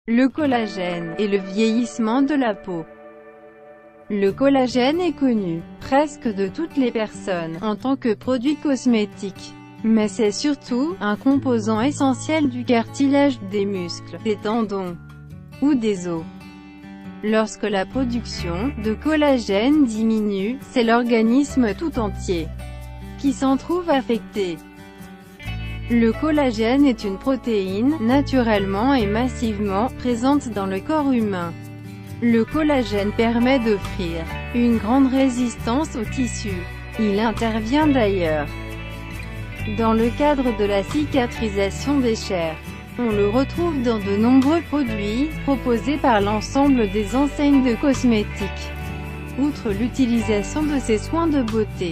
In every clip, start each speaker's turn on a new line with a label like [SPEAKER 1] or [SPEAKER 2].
[SPEAKER 1] Le collagène et le vieillissement de la peau. Le collagène est connu, presque de toutes les personnes, en tant que produit cosmétique. Mais c'est surtout un composant essentiel du cartilage, des muscles, des tendons ou des os. Lorsque la production de collagène diminue, c'est l'organisme tout entier qui s'en trouve affecté. Le collagène est une protéine, naturellement et massivement, présente dans le corps humain. Le collagène permet d'offrir une grande résistance aux tissus. Il intervient d'ailleurs dans le cadre de la cicatrisation des chairs. On le retrouve dans de nombreux produits, proposés par l'ensemble des enseignes de cosmétiques. Outre l'utilisation de ces soins de beauté,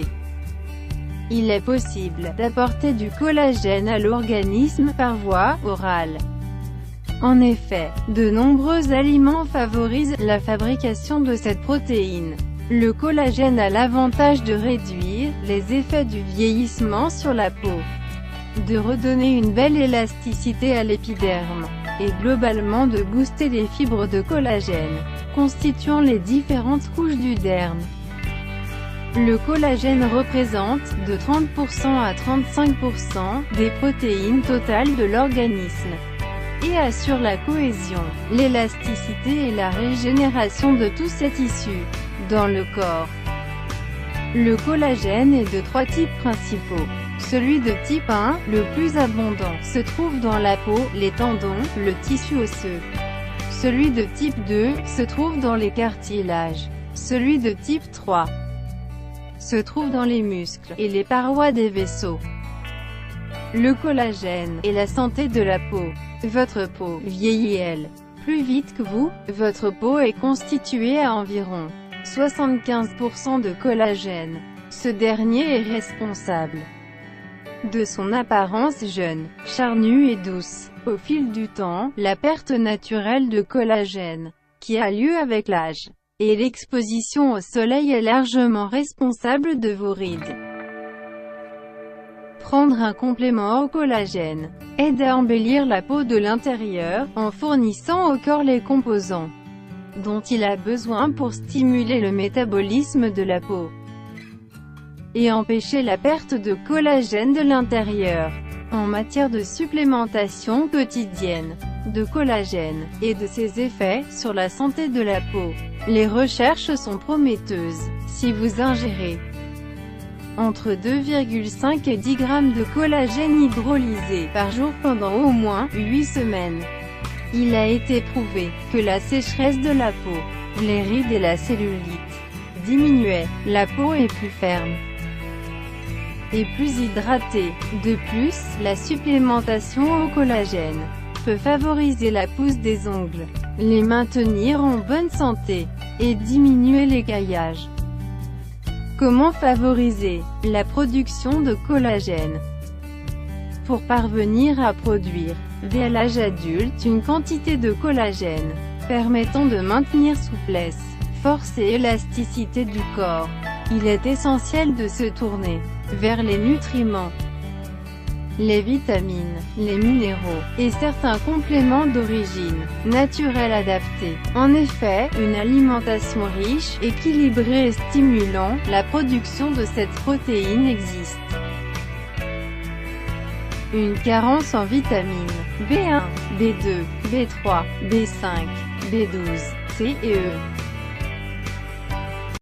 [SPEAKER 1] il est possible d'apporter du collagène à l'organisme par voie orale. En effet, de nombreux aliments favorisent la fabrication de cette protéine. Le collagène a l'avantage de réduire les effets du vieillissement sur la peau, de redonner une belle élasticité à l'épiderme, et globalement de booster les fibres de collagène, constituant les différentes couches du derme. Le collagène représente de 30% à 35% des protéines totales de l'organisme, et assure la cohésion, l'élasticité et la régénération de tous ces tissus dans le corps. Le collagène est de 3 types principaux. Celui de type 1, le plus abondant, se trouve dans la peau, les tendons, le tissu osseux. Celui de type 2, se trouve dans les cartilages. Celui de type 3 se trouve dans les muscles et les parois des vaisseaux. Le collagène et la santé de la peau. Votre peau vieillit elle plus vite que vous. Votre peau est constituée à environ 75% de collagène. Ce dernier est responsable de son apparence jeune, charnue et douce. Au fil du temps, la perte naturelle de collagène, qui a lieu avec l'âge, et l'exposition au soleil est largement responsable de vos rides. Prendre un complément au collagène aide à embellir la peau de l'intérieur, en fournissant au corps les composants dont il a besoin pour stimuler le métabolisme de la peau et empêcher la perte de collagène de l'intérieur. En matière de supplémentation quotidienne de collagène, et de ses effets sur la santé de la peau, les recherches sont prometteuses. Si vous ingérez entre 2,5 et 10 grammes de collagène hydrolysé par jour pendant au moins 8 semaines, il a été prouvé que la sécheresse de la peau, les rides et la cellulite diminuaient, la peau est plus ferme et plus hydratée. De plus, la supplémentation au collagène peut favoriser la pousse des ongles, les maintenir en bonne santé, et diminuer l'écaillage. Comment favoriser la production de collagène? Pour parvenir à produire, dès l'âge adulte, une quantité de collagène permettant de maintenir souplesse, force et élasticité du corps, il est essentiel de se tourner vers les nutriments, les vitamines, les minéraux, et certains compléments d'origine naturelle adaptés. En effet, une alimentation riche, équilibrée et stimulant la production de cette protéine existe. Une carence en vitamines B1, B2, B3, B5, B12, C et E